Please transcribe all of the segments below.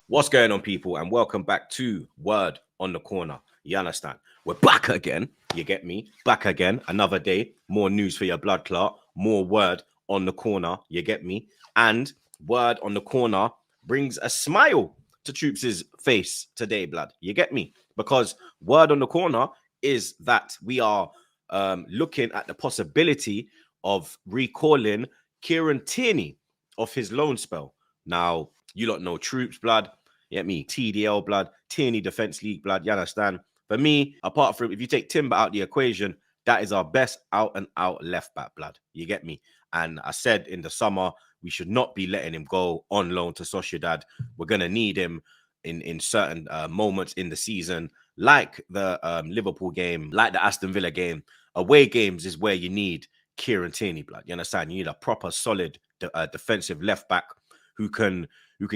What's going on, people, and welcome back to Word on the Corner. You understand? We're back again. You get me? Back again. Another day. More news for your blood clot. More Word on the Corner. You get me? And Word on the Corner brings a smile to Troops' face today, blood. You get me? Because Word on the Corner is that we are looking at the possibility of recalling Kieran Tierney off his loan spell. Now, you lot know Troops, blood. You get me? TDL, blood. Tierney Defense League, blood. You understand? For me, apart from if you take Timber out the equation, that is our best out-and-out left-back, blood. You get me? And I said in the summer, we should not be letting him go on loan to Sociedad. We're going to need him in certain moments in the season, like the Liverpool game, like the Aston Villa game. Away games is where you need Kieran Tierney, blood. You understand? You need a proper, solid defensive left-back who can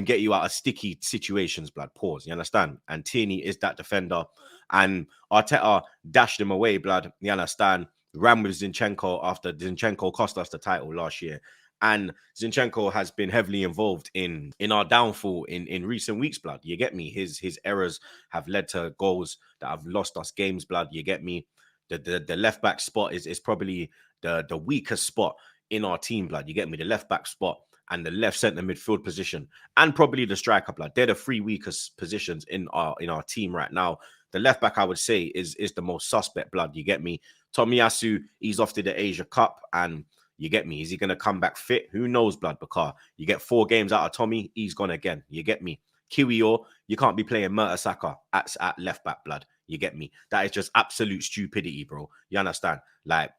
get you out of sticky situations, blood. Pause. You understand? And Tierney is that defender. And Arteta dashed him away, blood. You understand? Ran with Zinchenko after Zinchenko cost us the title last year. And Zinchenko has been heavily involved in our downfall in recent weeks, blood. You get me? His errors have led to goals that have lost us games, blood. You get me? The left back spot is probably the weakest spot in our team, blood. You get me? The left back spot and the left centre midfield position, and probably the striker, blood. They're the three weakest positions in our team right now. The left back, I would say, is the most suspect, blood. You get me? Tomiyasu, he's off to the Asia Cup, and you get me? Is he going to come back fit? Who knows, blood? Because you get 4 games out of Tommy, he's gone again. You get me? Kiwior, you can't be playing Mertesacker at left back, blood. You get me? That is just absolute stupidity, bro. You understand? Like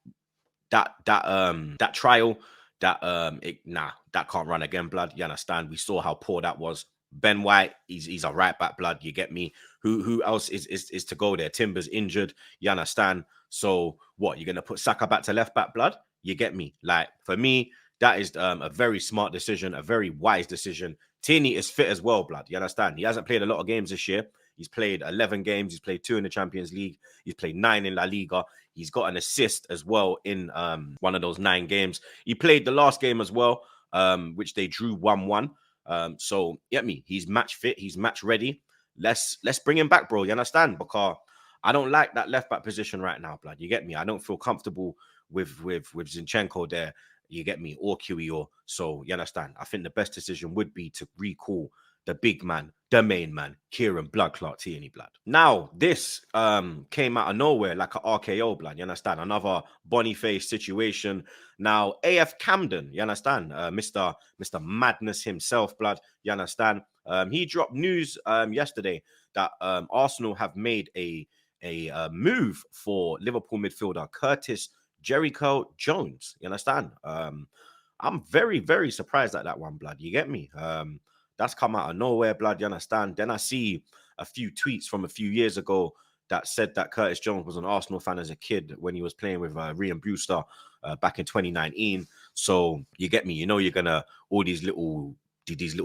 that trial. That can't run again, blood. You understand? We saw how poor that was. Ben White, he's a right back, blood. You get me? Who else is to go there? Timber's injured. You understand? So what? You're gonna put Saka back to left back, blood? You get me? Like, for me, that is a very smart decision, a very wise decision. Tierney is fit as well, blood. You understand? He hasn't played a lot of games this year. He's played 11 games. He's played 2 in the Champions League. He's played 9 in La Liga. He's got an assist as well in one of those 9 games. He played the last game as well, which they drew 1-1. So, get me? He's match fit. He's match ready. Let's bring him back, bro. You understand? Because I don't like that left back position right now, blood. You get me? I don't feel comfortable with Zinchenko there. You get me? Or Kiwior. So, you understand? I think the best decision would be to recall the big man, the main man, Kieran Blood Clot Tierney, blood. Now, this came out of nowhere like an RKO, blood. You understand? Another Boniface situation. Now, AF Camden, you understand? Mr. Madness himself, blood. You understand? He dropped news yesterday that Arsenal have made a move for Liverpool midfielder Curtis Jericho Jones. You understand? I'm very, very surprised at that one, blood. You get me? That's come out of nowhere, blood. You understand? Then I see a few tweets from a few years ago that said that Curtis Jones was an Arsenal fan as a kid when he was playing with Ryan Brewster back in 2019. So you get me? You know, you're gonna all these little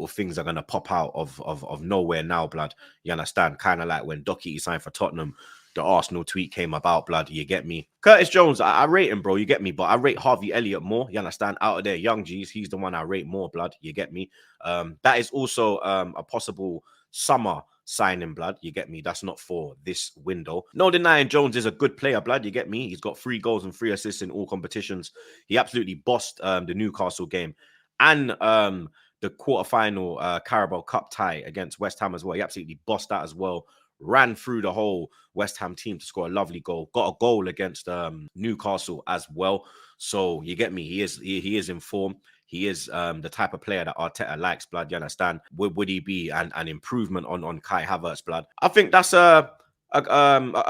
things are gonna pop out of nowhere now, blood. You understand? Kind of like when Doherty signed for Tottenham. The Arsenal tweet came about, blood. You get me? Curtis Jones, I rate him, bro. You get me? But I rate Harvey Elliott more. You understand? Out of there, young G's, he's the one I rate more, blood. You get me? That is also a possible summer signing, blood. You get me? That's not for this window. No denying Jones is a good player, blood. You get me? He's got 3 goals and 3 assists in all competitions. He absolutely bossed the Newcastle game and the quarterfinal Carabao Cup tie against West Ham as well. He absolutely bossed that as well. Ran through the whole West Ham team to score a lovely goal. Got a goal against Newcastle as well. So you get me? He is in form. He is the type of player that Arteta likes, blood. You understand? Would he be an improvement on Kai Havertz, blood? I think that's a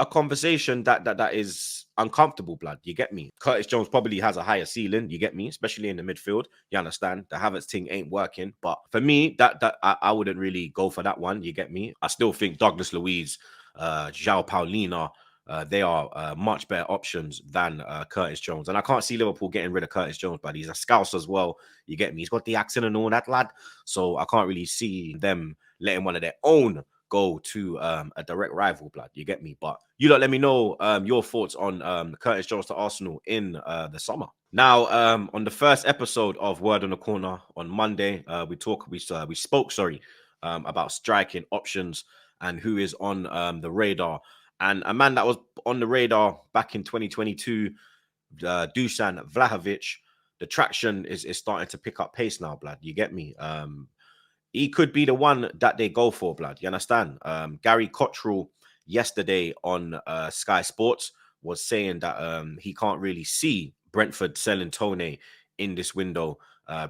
conversation that is uncomfortable, blood. You get me? Curtis Jones probably has a higher ceiling. You get me? Especially in the midfield. You understand? The Havertz thing ain't working. But for me, that I wouldn't really go for that one. You get me? I still think Douglas Luiz, João Paulina, they are much better options than Curtis Jones. And I can't see Liverpool getting rid of Curtis Jones, but he's a scouse as well. You get me? He's got the accent and all that, lad. So I can't really see them letting one of their own go to a direct rival, blood. You get me? But you lot let me know your thoughts on Curtis Jones to Arsenal in the summer. Now, on the first episode of Word on the Corner on Monday, we spoke, about striking options and who is on the radar. And a man that was on the radar back in 2022, Dusan Vlahovic, the traction is starting to pick up pace now, blood. You get me? He could be the one that they go for, blood. You understand? Gary Cottrell yesterday on Sky Sports was saying that he can't really see Brentford selling Tone in this window.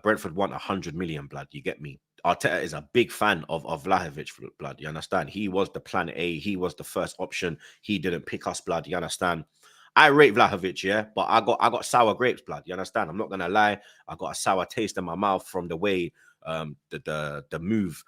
Brentford want 100 million, blood. You get me? Arteta is a big fan of Vlahovic, blood. You understand? He was the plan A. He was the first option. He didn't pick us, blood. You understand? I rate Vlahovic, yeah, but I got sour grapes, blood. You understand? I'm not gonna lie. I got a sour taste in my mouth from the way the move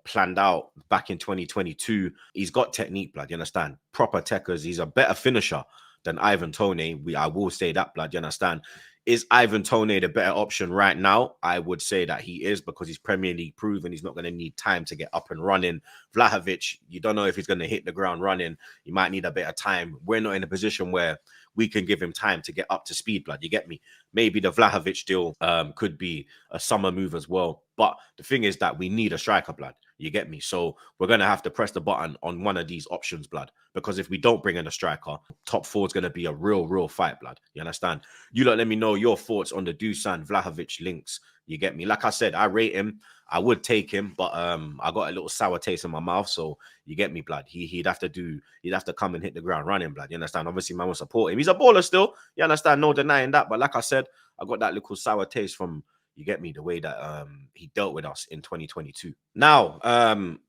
planned out back in 2022. He's got technique, blood. You understand? Proper techers. He's a better finisher than Ivan Toney. I will say that, blood. You understand? Is Ivan Toney the better option right now? I would say that he is, because he's Premier League proven. He's not going to need time to get up and running. Vlahovic, you don't know if he's going to hit the ground running. He might need a bit of time. We're not in a position where we can give him time to get up to speed, blood. You get me? Maybe the Vlahovic deal could be a summer move as well. But the thing is that we need a striker, blood. You get me? So we're going to have to press the button on one of these options, blood. Because if we don't bring in a striker, top four is going to be a real fight, blood. You understand? You let me know your thoughts on the Dusan Vlahovic links. You get me? Like I said, I rate him. I would take him, but I got a little sour taste in my mouth. So you get me, blood. He'd have to come and hit the ground running, blood. You understand? Obviously, man will support him. He's a baller still. You understand? No denying that. But like I said, I got that little sour taste from, you get me, the way that he dealt with us in 2022. Now,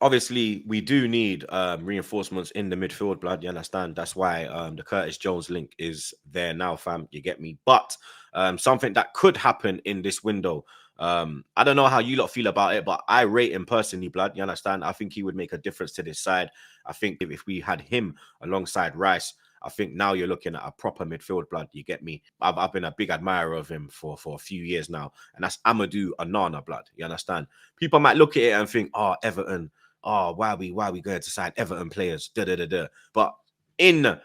obviously, we do need reinforcements in the midfield, blood. You understand? That's why the Curtis Jones link is there now, fam. You get me? But something that could happen in this window. I don't know how you lot feel about it, but I rate him personally, blood. You understand? I think he would make a difference to this side. I think if we had him alongside Rice, I think now you're looking at a proper midfield, blood. You get me? I've been a big admirer of him for a few years now, and that's AMADOU ONANA, blood. You understand? People might look at it and think, "Oh, Everton. Oh, why are we going to sign Everton players?" Da da da da. But in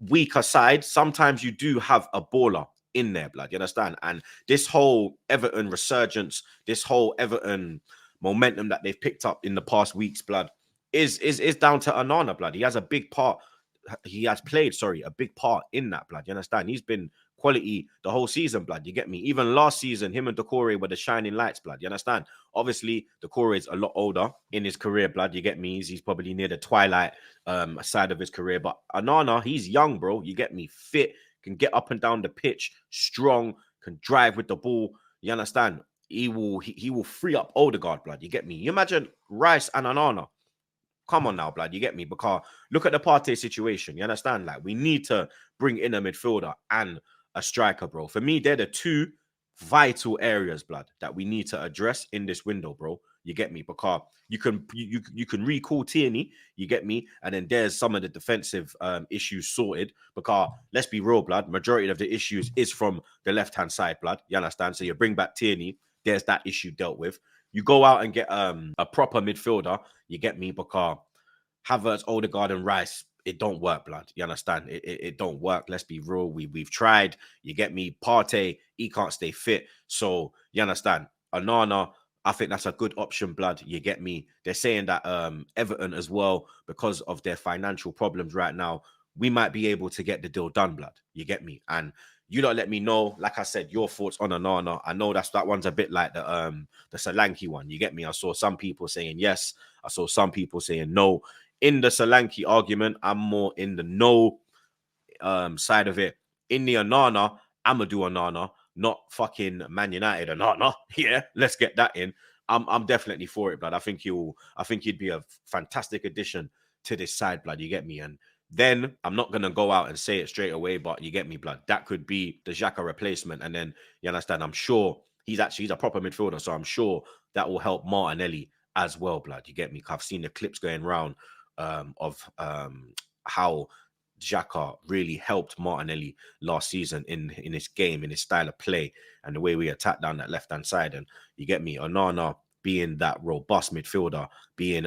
weaker sides, sometimes you do have a baller in there, blood. You understand? And this whole Everton resurgence, this whole Everton momentum that they've picked up in the past weeks, blood, is down to Onana, blood. He has a big part. He has played, a big part in that, blood. You understand? He's been quality the whole season, blood. You get me? Even last season, him and Decore were the shining lights, blood. You understand? Obviously, Decore is a lot older in his career, blood. You get me? He's probably near the twilight side of his career. But Onana, he's young, bro. You get me? Fit, can get up and down the pitch, strong, can drive with the ball. You understand? He will free up Odegaard, blood. You get me? You imagine Rice and Onana. Come on now, blood. You get me? Because look at the Partey situation. You understand? Like, we need to bring in a midfielder and a striker, bro. For me, they're the two vital areas, blood, that we need to address in this window, bro. You get me? Because you can recall Tierney, you get me, and then there's some of the defensive issues sorted. Because let's be real, blood, majority of the issues is from the left-hand side, blood. You understand? So you bring back Tierney, there's that issue dealt with. You go out and get a proper midfielder, you get me, because Havertz, Odegaard, and Rice, it don't work, blood. You understand? It don't work. Let's be real. We've tried. You get me? Partey, he can't stay fit. So you understand? Onana, I think that's a good option, blood. You get me? They're saying that Everton as well, because of their financial problems right now, we might be able to get the deal done, blood. You get me? And you don't let me know, like I said, your thoughts on Onana. I know that one's a bit like the Solanke one. You get me? I saw some people saying yes. I saw some people saying no. In the Solanke argument, I'm more in the no side of it. In the Onana, AMADOU ONANA, not fucking Man United Onana. Yeah, let's get that in. I'm definitely for it, blood. I think he'd be a fantastic addition to this side, blood. You get me? And then I'm not gonna go out and say it straight away, but you get me, blood. That could be the Xhaka replacement, and then you understand. I'm sure he's a proper midfielder, so I'm sure that will help Martinelli as well, blood. You get me? I've seen the clips going around of how Xhaka really helped Martinelli last season in his game, in his style of play, and the way we attack down that left-hand side. And you get me? Onana being that robust midfielder, being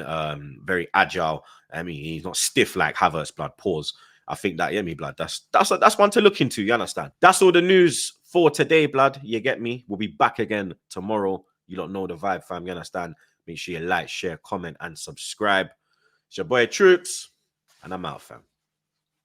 very agile. I mean, he's not stiff like Havertz, blood. Pause. I think that, yeah, me, blood. That's one to look into. You understand? That's all the news for today, blood. You get me? We'll be back again tomorrow. You don't know the vibe, fam. You understand? Make sure you like, share, comment, and subscribe. It's your boy Troops, and I'm out, fam.